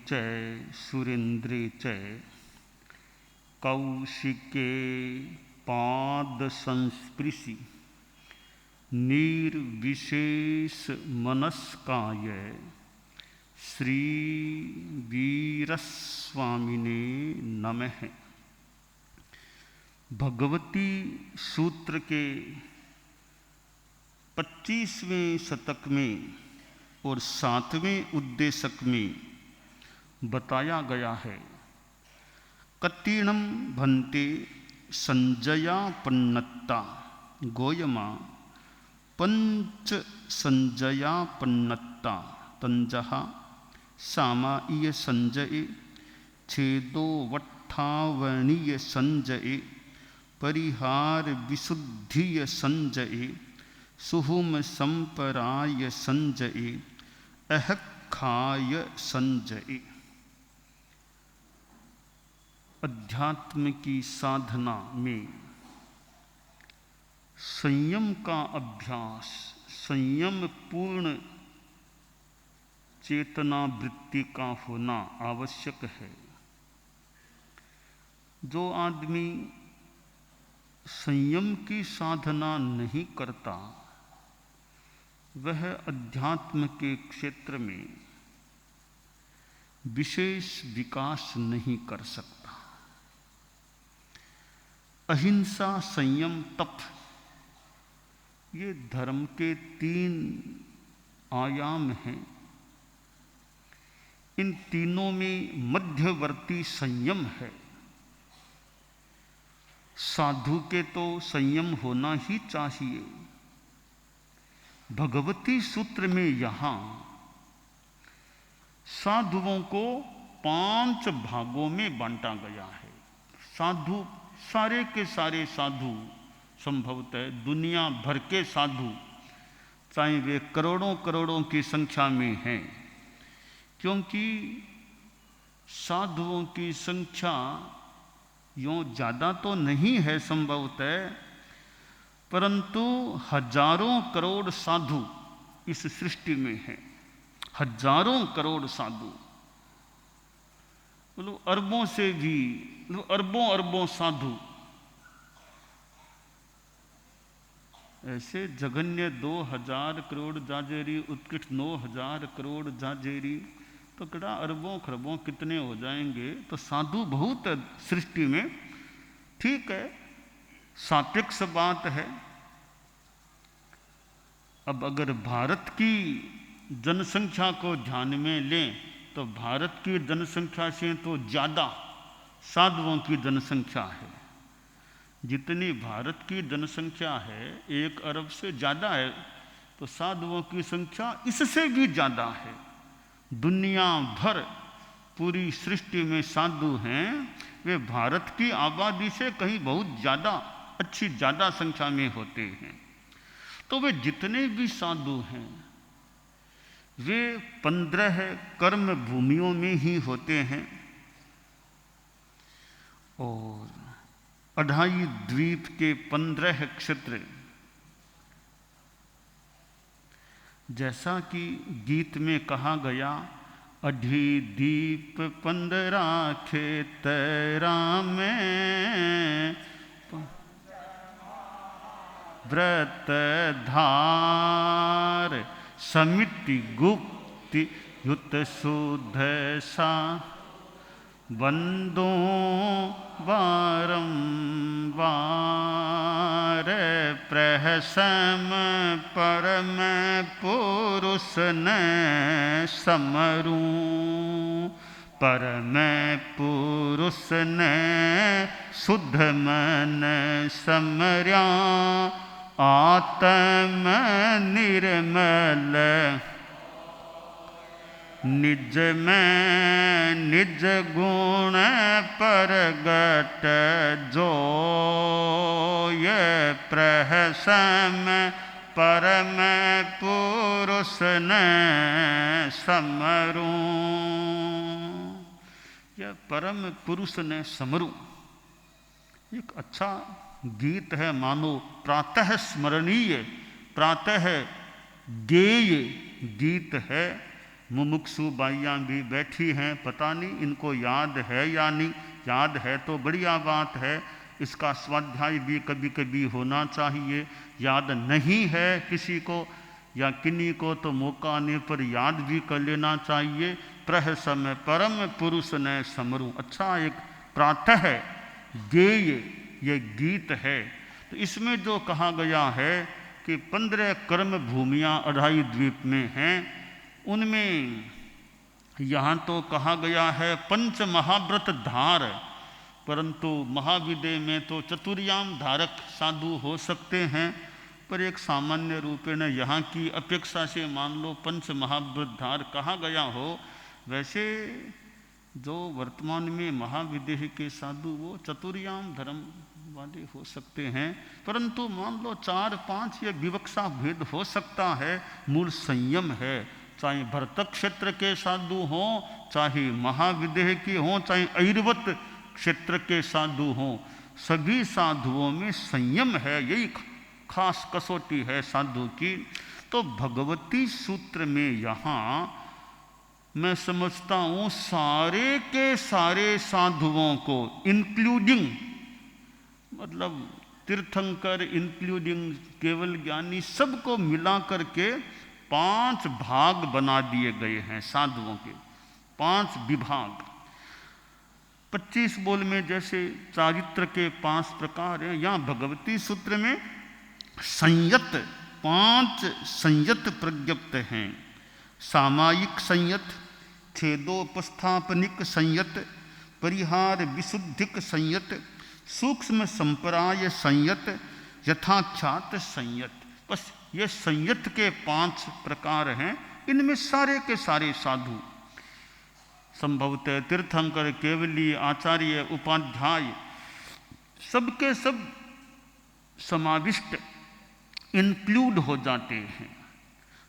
च सुरेन्द्रे च कौशिके पादसंस्पृशि निर्विशेष मनस्काय श्री वीरस्वामिने नमः। भगवती सूत्र के 25वें शतक में और 7वें उद्देशक में बताया गया है। कत्तीणम भन्ते संजयापन्नता गोयमा पंच संजयापन्नता तंजः सामाईय संजये छेदो वट्ठावणीय संजये परिहार विशुद्धीय संजये सुहुम संपराय संजये अहखाय संजये। अध्यात्म की साधना में संयम का अभ्यास, संयम पूर्ण चेतना वृत्ति का होना आवश्यक है। जो आदमी संयम की साधना नहीं करता वह अध्यात्म के क्षेत्र में विशेष विकास नहीं कर सकता। अहिंसा, संयम, तप ये धर्म के 3 आयाम हैं। इन तीनों में मध्यवर्ती संयम है। साधु के तो संयम होना ही चाहिए। भगवती सूत्र में यहाँ साधुओं को 5 भागों में बांटा गया है। साधु, सारे के सारे साधु, संभवतः दुनिया भर के साधु, चाहे वे करोड़ों करोड़ों की संख्या में हैं, क्योंकि साधुओं की संख्या यूँ ज़्यादा तो नहीं है संभवतः, परंतु हजारों करोड़ साधु इस सृष्टि में हैं। हजारों करोड़ साधु, मतलब अरबों से भी, मतलब अरबों अरबों साधु। ऐसे जघन्य 2000 करोड़ जाजेरी, उत्कृष्ट 9000 करोड़ जाजेरी, तो कड़ा अरबों खरबों कितने हो जाएंगे। तो साधु बहुत है सृष्टि में, ठीक है, सापेक्ष बात है। अब अगर भारत की जनसंख्या को ध्यान में लें तो भारत की जनसंख्या से तो ज़्यादा साधुओं की जनसंख्या है। जितनी भारत की जनसंख्या है 1 अरब से ज़्यादा है, तो साधुओं की संख्या इससे भी ज़्यादा है। दुनिया भर पूरी सृष्टि में साधु हैं, वे भारत की आबादी से कहीं बहुत ज़्यादा अच्छी ज़्यादा संख्या में होते हैं। तो वे जितने भी साधु हैं वे 15 कर्म भूमियों में ही होते हैं और 28 द्वीप के 15 क्षेत्र, जैसा कि गीत में कहा गया, अढ़ी दीप 15 खेत रामें व्रत धार समिति गुप्ति युत शुद्ध सा वंदो बारंबार प्रहसम परम पुरुष न समरू परम पुरुष न शुद्ध मन समर्या आत्म निर्मल निज में निज गुण परगट जो ये प्रहसम परम पुरुष न समरू। यह परम पुरुष ने समरू एक अच्छा गीत है, मानो प्रातः स्मरणीय, प्रातः गेय गीत है। मुमुक्षु बाइयाँ भी बैठी हैं, पता नहीं इनको याद है या नहीं। याद है तो बढ़िया बात है, इसका स्वाध्याय भी कभी कभी होना चाहिए। याद नहीं है किसी को या किन्हीं को तो मौका आने पर याद भी कर लेना चाहिए। प्रह समय परम पुरुष ने समरू, अच्छा एक प्रातः गेय ये गीत है। तो इसमें जो कहा गया है कि 15 कर्म भूमियाँ अढ़ाई द्वीप में हैं, उनमें यहाँ तो कहा गया है पंच महाव्रत धार, परंतु महाविदय में तो चतुर्याम धारक साधु हो सकते हैं। पर एक सामान्य रूपेण यहाँ की अपेक्षा से मान लो पंच महाव्रत धार कहा गया हो। वैसे जो वर्तमान में महाविदेह के साधु वो चतुर्याम धर्म वाले हो सकते हैं, परंतु मान लो 4-5 ये विवक्षा भेद हो सकता है। मूल संयम है, चाहे भरतक क्षेत्र के साधु हों, चाहे महाविदेह के हों, चाहे ऐरवत क्षेत्र के साधु हों, सभी साधुओं में संयम है। यही खास कसौटी है साधु की। तो भगवती सूत्र में यहाँ मैं समझता हूँ सारे के सारे साधुओं को इंक्लूडिंग, मतलब तीर्थंकर इंक्लूडिंग केवल ज्ञानी, सबको मिला करके 5 भाग बना दिए गए हैं साधुओं के, 5 विभाग। 25 बोल में जैसे चारित्र के 5 प्रकार हैं, यहाँ भगवती सूत्र में संयत 5 संयत प्रज्ञप्त हैं। सामायिक संयत, छेदोपस्थापनिक संयत, परिहार विशुद्धिक संयत, सूक्ष्म संपराय संयत, यथाख्यात संयत। बस ये संयत के 5 प्रकार हैं। इनमें सारे के सारे साधु, संभवतः तीर्थंकर, केवली, आचार्य, उपाध्याय, सबके सब समाविष्ट इंक्लूड हो जाते हैं।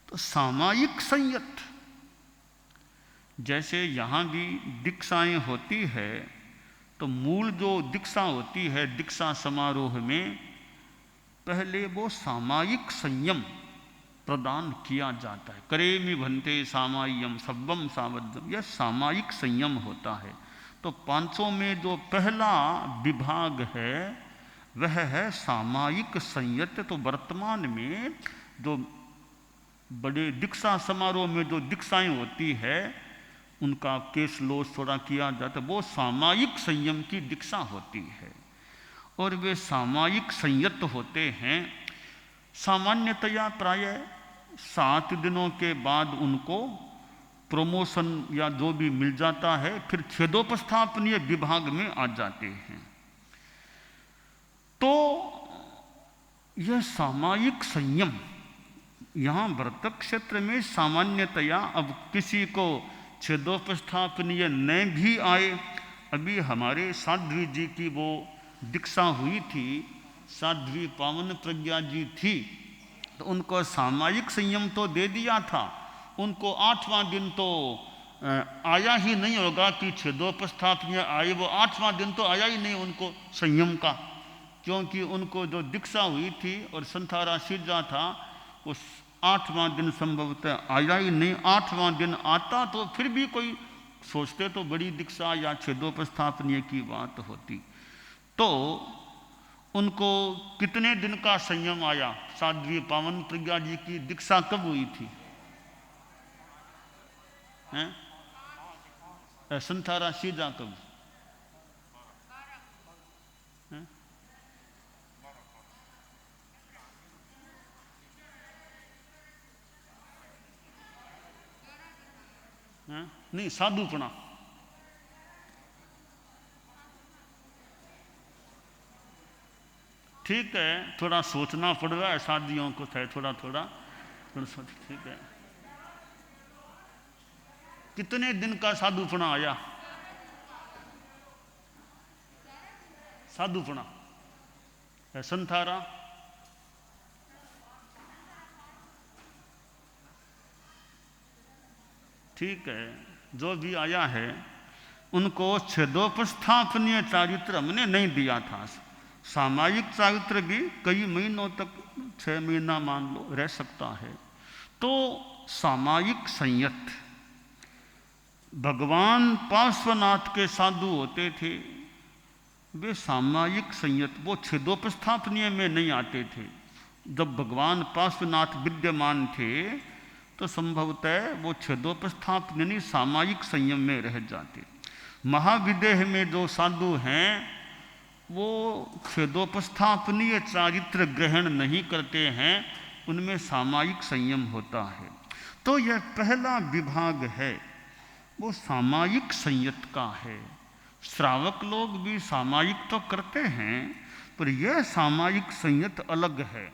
तो सामायिक संयत, जैसे यहाँ भी दीक्षाएं होती है, तो मूल जो दीक्षा होती है दीक्षा समारोह में, पहले वो सामायिक संयम प्रदान किया जाता है। करेमि भन्ते सामाय्यम सब्बम सावद्धम, यह सामायिक संयम होता है। तो 5 में जो पहला विभाग है वह है सामायिक संयत। तो वर्तमान में जो बड़े दीक्षा समारोह में जो दीक्षाएं होती है उनका केस लोस थोड़ा किया जाता है, वो सामायिक संयम की दीक्षा होती है। और वे सामायिक संयत होते हैं। सामान्यतया प्रायः 7 दिनों के बाद उनको प्रमोशन या जो भी मिल जाता है, फिर छेदोपस्थापनीय विभाग में आ जाते हैं। तो यह सामायिक संयम यहाँ व्रत क्षेत्र में सामान्यतया, अब किसी को छेदोपस्थापनीय न भी आए, अभी हमारे साध्वी जी की वो दीक्षा हुई थी, साध्वी पावन प्रज्ञा जी थी, तो उनको सामायिक संयम तो दे दिया था। उनको 8वां दिन तो आया ही नहीं होगा कि छेदोपस्थापनीय आए, वो 8वां दिन तो आया ही नहीं उनको संयम का, क्योंकि उनको जो दीक्षा हुई थी और संथारा सिद्धा था, उस 8वां दिन संभवतः आया ही नहीं। 8वां दिन आता तो फिर भी कोई सोचते तो बड़ी दीक्षा या छेदोपस्थापनीय की बात होती। तो उनको कितने दिन का संयम आया? साध्वी पावन प्रज्ञा जी की दीक्षा कब हुई थी? संथारा सीधा कब? नहीं, साधुपना ठीक है, थोड़ा सोचना पड़ रहा है शादियों को, है थोड़ा सोच। ठीक है, कितने दिन का साधुपना आया? साधुपना संथारा ठीक है, जो भी आया है उनको छेदोपस्थापनीय चारित्र हमने नहीं दिया था। सामायिक चारित्र भी कई महीनों तक, 6 महीना मान लो, रह सकता है। तो सामायिक संयत भगवान पार्श्वनाथ के साधु होते थे, वे सामायिक संयत, वो छेदोपस्थापनीय में नहीं आते थे। जब भगवान पार्श्वनाथ विद्यमान थे तो संभवतः वो छेदोपस्थापनीय नहीं, सामायिक संयम में रह जाते। महाविदेह में जो साधु हैं वो छेदोपस्थापनीय चारित्र ग्रहण नहीं करते हैं, उनमें सामायिक संयम होता है। तो यह पहला विभाग है वो सामायिक संयत का है। श्रावक लोग भी सामायिक तो करते हैं, पर यह सामायिक संयत अलग है।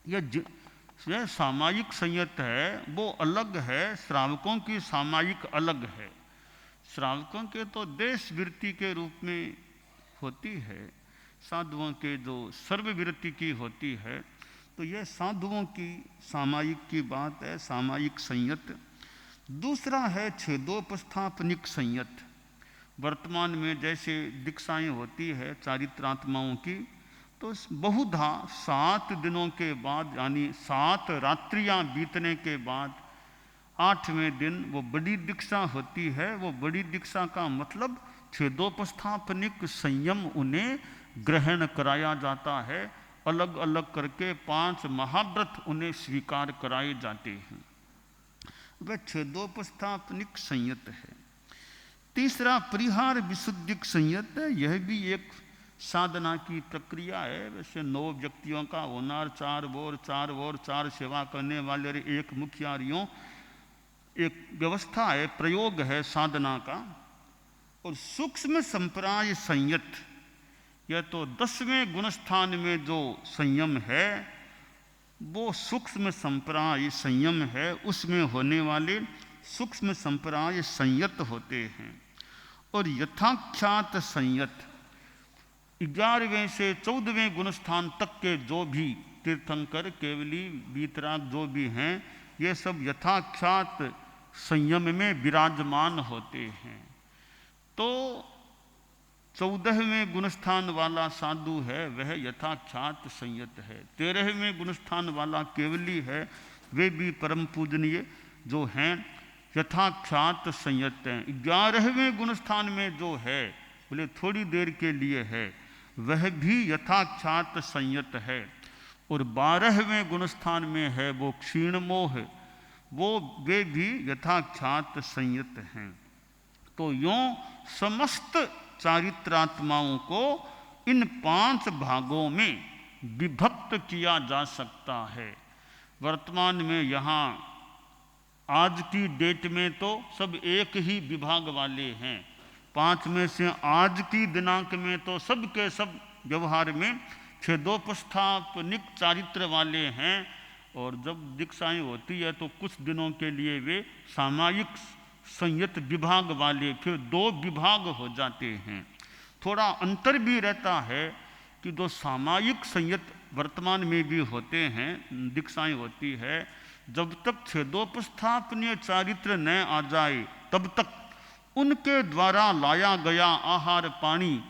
यह सामायिक संयत है वो अलग है, श्रावकों की सामायिक अलग है। श्रावकों के तो देश वृत्ति के रूप में होती है, साधुओं के जो सर्ववृत्ति की होती है। तो यह साधुओं की सामायिक की बात है, सामायिक संयत। दूसरा है छेदोपस्थापनिक संयत। वर्तमान में जैसे दीक्षाएं होती है चारित्रात्माओं की, तो बहुधा 7 दिनों के बाद, यानी 7 रात्रियां बीतने के बाद 8वें दिन वो बड़ी दीक्षा होती है। वो बड़ी दीक्षा का मतलब छेदोपस्थापनिक संयम उन्हें ग्रहण कराया जाता है। अलग अलग करके 5 महाव्रत उन्हें स्वीकार कराए जाते हैं। वह छेदोपस्थापनिक संयत है। तीसरा परिहार विशुद्धिक संयत है। यह भी एक साधना की प्रक्रिया है। वैसे 9 व्यक्तियों का होनार, 4 वोर 4 सेवा करने वाले, एक मुखियारियों, एक व्यवस्था है, प्रयोग है साधना का। और सूक्ष्म संप्राय संयत, यह तो 10वें गुणस्थान में जो संयम है वो सूक्ष्म संप्राय संयम है। उसमें होने वाले सूक्ष्म संप्राय संयत होते हैं। और यथाख्यात संयत 11वें से 14वें गुणस्थान तक के जो भी तीर्थंकर, केवली, वीतराग जो भी हैं, ये सब यथाख्यात संयम में विराजमान होते हैं। तो 14वें गुणस्थान वाला साधु है वह यथाख्यात संयत है। 13वें गुणस्थान वाला केवली है, वे भी परम पूजनीय जो हैं यथाख्यात संयत हैं। 11वें गुणस्थान में जो है, बोले थोड़ी देर के लिए है, वह भी यथाख्यात संयत है। और 12वें गुणस्थान में है वो क्षीण मोह, वे भी यथाख्यात संयत हैं। तो यों समस्त चारित्रात्माओं को इन 5 भागों में विभक्त किया जा सकता है। वर्तमान में यहाँ आज की डेट में तो सब एक ही विभाग वाले हैं। 5 में से आज की दिनांक में तो सब के सब व्यवहार में छेदोपस्थापनिक चारित्र वाले हैं। और जब दीक्षाएं होती है तो कुछ दिनों के लिए वे सामायिक संयत विभाग वाले फिर 2 विभाग हो जाते हैं। थोड़ा अंतर भी रहता है कि जो सामायिक संयत वर्तमान में भी होते हैं, दीक्षाएं होती है, जब तक छेदोपस्थापनीय चारित्र न आ जाए तब तक उनके द्वारा लाया गया आहार पानी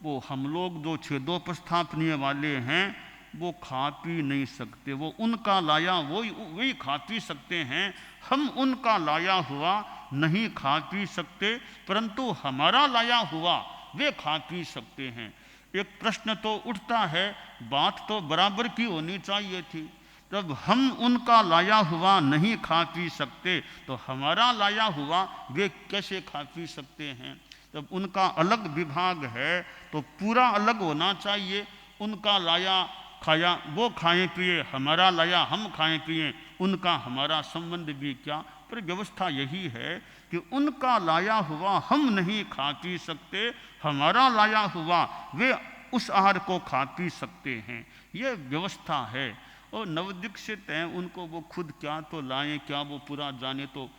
वो हम लोग जो छेदोपस्थापनीय वाले हैं वो खा पी नहीं सकते। वो उनका लाया वही खा पी सकते हैं, हम उनका लाया हुआ नहीं खा पी सकते, परंतु हमारा लाया हुआ वे खा पी सकते हैं। एक प्रश्न तो उठता है, बात तो बराबर की होनी चाहिए थी। जब हम उनका लाया हुआ नहीं खा पी सकते तो हमारा लाया हुआ वे कैसे खा पी सकते हैं। जब उनका अलग विभाग है तो पूरा अलग होना चाहिए। उनका लाया खाया वो खाएं पिए, हमारा लाया हम खाएं पिए, उनका हमारा संबंध भी क्या। पर व्यवस्था यही है कि उनका लाया हुआ हम नहीं खा पी सकते, हमारा लाया हुआ वे उस आहार को खा पी सकते हैं। ये व्यवस्था है। और नवदीक्षित हैं, उनको वो खुद क्या तो लाएं, क्या वो पूरा जाने, तो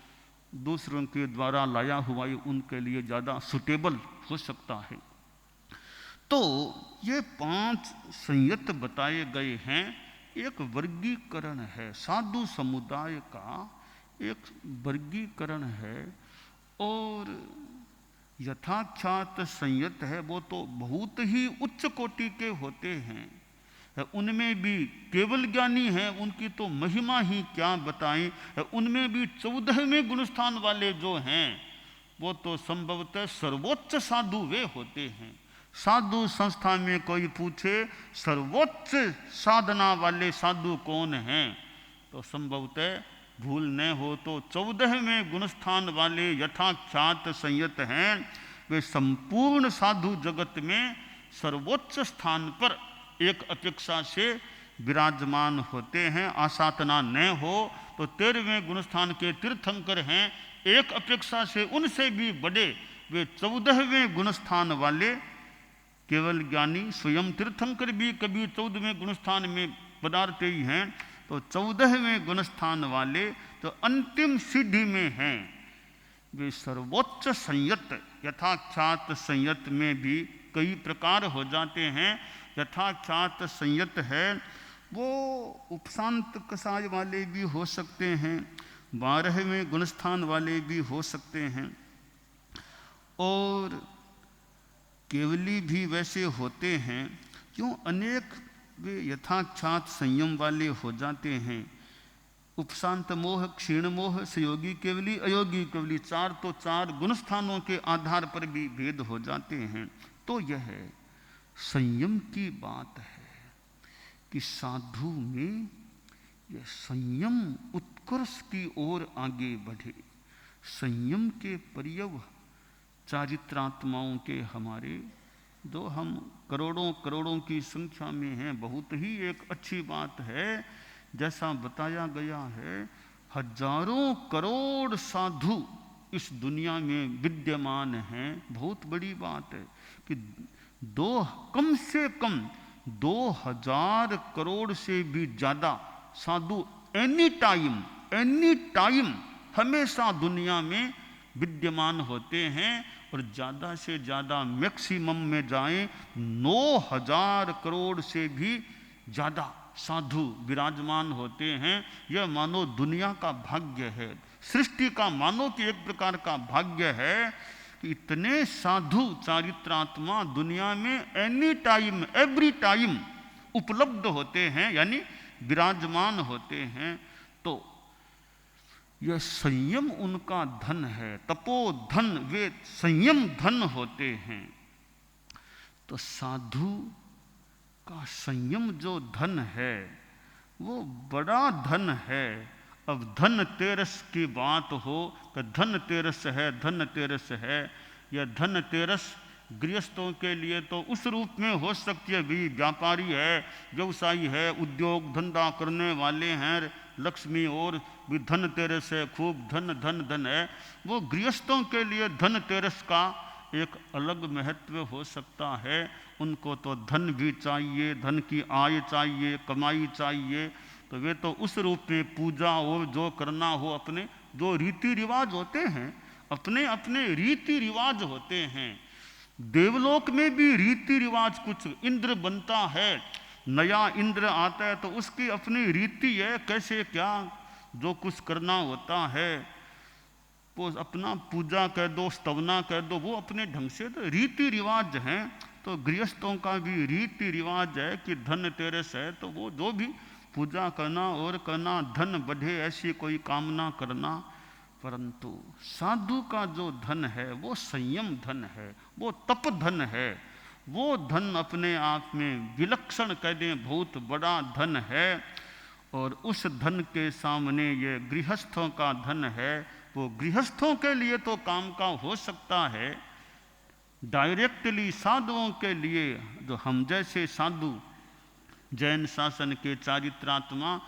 दूसरों के द्वारा लाया हुआ ही उनके लिए ज़्यादा सुटेबल हो सकता है। तो ये 5 संयत बताए गए हैं। एक वर्गीकरण है, साधु समुदाय का एक वर्गीकरण है। और यथाख्यात संयत है वो तो बहुत ही उच्च कोटि के होते हैं। उनमें भी केवल ज्ञानी हैं, उनकी तो महिमा ही क्या बताएं। उनमें भी 14वें गुणस्थान वाले जो हैं वो तो संभवतः सर्वोच्च साधु वे होते हैं। साधु संस्था में कोई पूछे सर्वोच्च साधना वाले साधु कौन हैं, तो संभवतः भूल न हो तो 14वें गुणस्थान वाले यथाख्यात संयत हैं। वे संपूर्ण साधु जगत में सर्वोच्च स्थान पर एक अपेक्षा से विराजमान होते हैं। आसातना न हो तो 13वें गुणस्थान के तीर्थंकर हैं, एक अपेक्षा से उनसे भी बड़े वे 14वें गुणस्थान वाले केवल ज्ञानी स्वयं तीर्थंकर भी कभी 14वें गुणस्थान में पधारते ही हैं। तो 14वें गुणस्थान वाले तो अंतिम सिद्धि में हैं, वे सर्वोच्च संयत यथाख्यात संयत में भी कई प्रकार हो जाते हैं। यथाख्यात संयत है वो उपशांत कसाय वाले भी हो सकते हैं, 12वें गुणस्थान वाले भी हो सकते हैं, और केवली भी वैसे होते हैं। क्यों अनेक वे यथाख्यात संयम वाले हो जाते हैं। उपशांत मोह, क्षीण मोह, सहयोगी केवली, अयोगी केवली, 4 तो 4 गुणस्थानों के आधार पर भी भेद हो जाते हैं। तो यह संयम की बात है कि साधु में यह संयम उत्कर्ष की ओर आगे बढ़े। संयम के पर्यव चारित्रात्माओं के हमारे जो हम करोड़ों करोड़ों की संख्या में हैं, बहुत ही एक अच्छी बात है। जैसा बताया गया है, हजारों करोड़ साधु इस दुनिया में विद्यमान हैं। बहुत बड़ी बात है कि कम से कम 2000 करोड़ से भी ज़्यादा साधु एनी टाइम हमेशा दुनिया में विद्यमान होते हैं। और ज़्यादा से ज़्यादा मैक्सिमम में जाएं 9000 करोड़ से भी ज़्यादा साधु विराजमान होते हैं। यह मानो दुनिया का भाग्य है, सृष्टि का मानो कि एक प्रकार का भाग्य है कि इतने साधु चारित्रात्मा दुनिया में एनी टाइम एवरी टाइम उपलब्ध होते हैं, यानी विराजमान होते हैं। तो यह संयम उनका धन है, तपोधन, वे संयम धन होते हैं। तो साधु का संयम जो धन है वो बड़ा धन है। अब धन तेरस की बात हो तो धन तेरस है, धन तेरस है। यह धन तेरस गृहस्थों के लिए तो उस रूप में हो सकती है, भी व्यापारी है, व्यवसायी है, उद्योग धंधा करने वाले हैं, लक्ष्मी और भी धन तेरस है, खूब धन धन धन है। वो गृहस्थों के लिए धन तेरस का एक अलग महत्व हो सकता है। उनको तो धन भी चाहिए, धन की आय चाहिए, कमाई चाहिए। तो वे तो उस रूप में पूजा और जो करना हो, अपने जो रीति रिवाज होते हैं, अपने अपने रीति रिवाज होते हैं। देवलोक में भी रीति रिवाज, कुछ इंद्र बनता है, नया इंद्र आता है तो उसकी अपनी रीति है, कैसे क्या जो कुछ करना होता है वो अपना पूजा कह दो, स्तवना कह दो, वो अपने ढंग से तो रीति रिवाज हैं। तो गृहस्थों का भी रीति रिवाज है कि धन तेरस है तो वो जो भी पूजा करना और करना, धन बढ़े ऐसी कोई कामना करना। परंतु साधु का जो धन है वो संयम धन है, वो तप धन है। वो धन अपने आप में विलक्षण कह दें बहुत बड़ा धन है। और उस धन के सामने ये गृहस्थों का धन है, वो गृहस्थों के लिए तो काम का हो सकता है, डायरेक्टली साधुओं के लिए, जो हम जैसे साधु जैन शासन के चारित्रात्मा,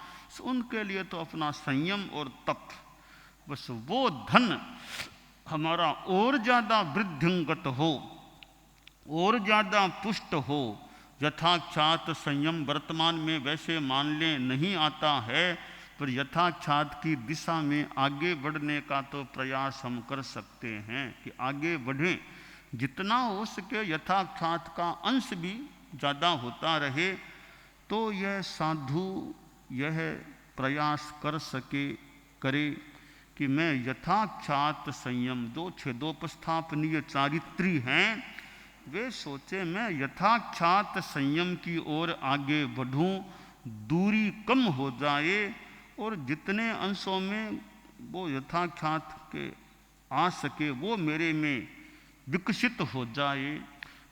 उनके लिए तो अपना संयम और तप, बस वो धन हमारा और ज़्यादा वृद्धिंगत हो, और ज़्यादा पुष्ट हो। यथाख्यात संयम वर्तमान में वैसे मान लें नहीं आता है, पर यथाख्यात की दिशा में आगे बढ़ने का तो प्रयास हम कर सकते हैं कि आगे बढ़ें, जितना हो सके यथाख्यात का अंश भी ज़्यादा होता रहे। तो यह साधु यह प्रयास कर सके, करे कि मैं यथाख्यात संयम, जो छेदोपस्थापनीय चारित्री हैं, वे सोचे मैं यथाख्यात संयम की ओर आगे बढ़ूं, दूरी कम हो जाए और जितने अंशों में वो यथाख्यात के आ सके, वो मेरे में विकसित हो जाए,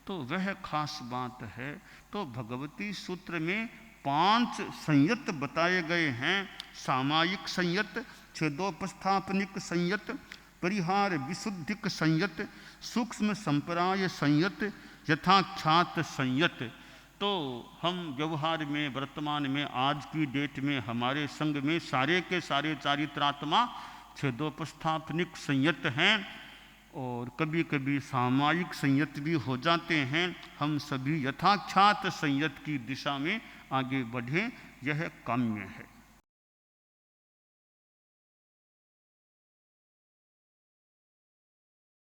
तो वह खास बात है। तो भगवती सूत्र में 5 संयत बताए गए हैं। सामायिक संयत, छेदोपस्थापनिक संयत, परिहार विशुद्धिक संयत, सूक्ष्म संप्राय संयत, यथाख्यात संयत। तो हम व्यवहार में, वर्तमान में, आज की डेट में हमारे संग में सारे के सारे चारित्रात्मा छेदोपस्थापनिक संयत हैं और कभी कभी सामायिक संयत भी हो जाते हैं। हम सभी यथाख्यात संयत की दिशा में आगे बढ़ें, यह काम्य है।